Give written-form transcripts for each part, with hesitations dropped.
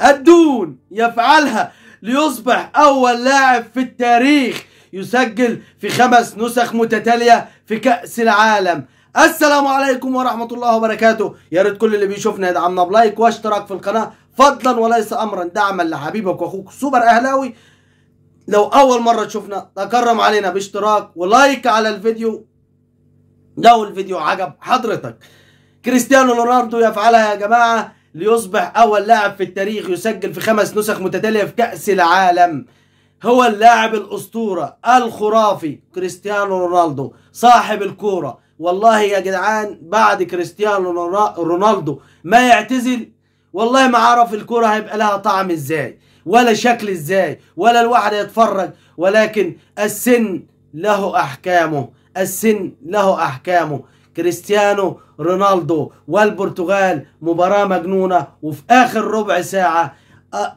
الدون يفعلها ليصبح أول لاعب في التاريخ يسجل في 5 نسخ متتالية في كأس العالم. السلام عليكم ورحمة الله وبركاته. يا ريت كل اللي بيشوفنا يدعمنا بلايك واشتراك في القناة فضلا وليس أمرا، دعما لحبيبك وأخوك سوبر أهلاوي. لو أول مرة تشوفنا تكرم علينا باشتراك ولايك على الفيديو لو الفيديو عجب حضرتك. كريستيانو رونالدو يفعلها يا جماعة ليصبح أول لاعب في التاريخ يسجل في 5 نسخ متتالية في كأس العالم. هو اللاعب الأسطورة الخرافي كريستيانو رونالدو صاحب الكورة. والله يا جدعان بعد كريستيانو رونالدو ما يعتزل والله ما عرف الكورة هيبقى لها طعم ازاي ولا شكل ازاي ولا الواحد يتفرج، ولكن السن له أحكامه، السن له أحكامه. كريستيانو رونالدو والبرتغال مباراة مجنونة، وفي آخر ربع ساعة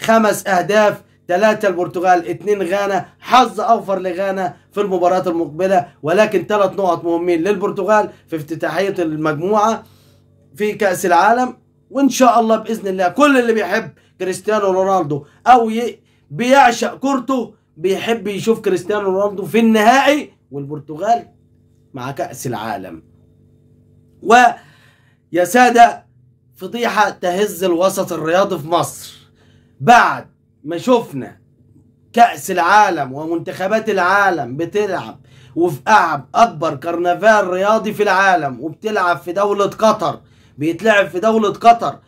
5 أهداف، 3 البرتغال 2 غانا. حظ أوفر لغانا في المباراة المقبلة، ولكن 3 نقط مهمين للبرتغال في افتتاحية المجموعة في كأس العالم. وإن شاء الله بإذن الله كل اللي بيحب كريستيانو رونالدو أو بيعشق كورته بيحب يشوف كريستيانو رونالدو في النهائي والبرتغال مع كأس العالم. ويا سادة فضيحة تهز الوسط الرياضي في مصر بعد ما شفنا كأس العالم ومنتخبات العالم بتلعب وفي أكبر كرنفال رياضي في العالم وبتلعب في دولة قطر، بيتلعب في دولة قطر،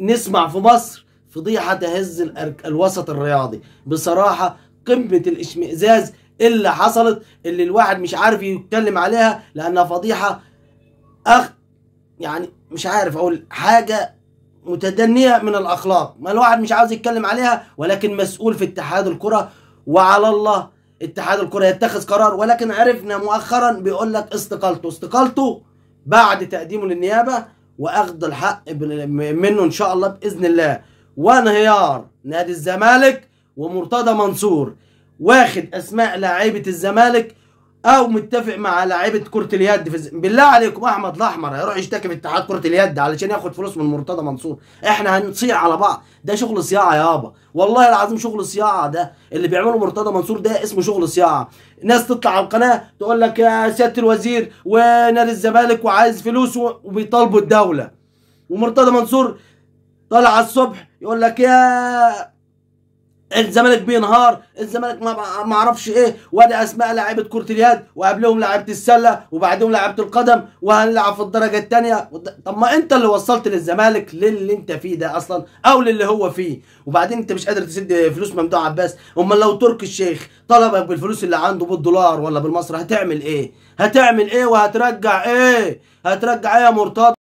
نسمع في مصر فضيحة تهز الوسط الرياضي. بصراحة قمة الاشمئزاز اللي حصلت، اللي الواحد مش عارف يتكلم عليها لأنها فضيحة يعني مش عارف أقول حاجة متدنية من الأخلاق، ما الواحد مش عاوز يتكلم عليها، ولكن مسؤول في اتحاد الكرة وعلى الله اتحاد الكرة يتخذ قرار. ولكن عرفنا مؤخرا بيقول لك استقالته بعد تقديمه للنيابة واخذ الحق منه ان شاء الله باذن الله. وانهيار نادي الزمالك ومرتضى منصور واخد اسماء لاعيبه الزمالك او متفق مع لاعيبه كره اليد بالله عليكم احمد الاحمر هيروح يشتكي في اتحاد كره اليد علشان ياخد فلوس من مرتضى منصور؟ احنا هنصيع على بعض؟ ده شغل صياعه يابا، والله العظيم شغل صياعه. ده اللي بيعمله مرتضى منصور ده اسمه شغل صياعه. ناس تطلع على القناه تقول لك يا سياده الوزير ونادي الزمالك وعايز فلوس وبيطالبوا الدوله، ومرتضى منصور طالع على الصبح يقول لك يا الزمالك بينهار، الزمالك ما اعرفش ايه، وادي اسماء لاعيبه كره اليد وقبلهم لاعيبه السله وبعدهم لاعيبه القدم وهنلعب في الدرجه الثانيه. طب ما انت اللي وصلت للزمالك للي انت فيه ده اصلا او للي هو فيه، وبعدين انت مش قادر تسد فلوس ممدوح عباس. امال لو تركي الشيخ طلبك بالفلوس اللي عنده بالدولار ولا بالمصري هتعمل ايه؟ هتعمل ايه وهترجع ايه؟ هترجع ايه يا مرتضى؟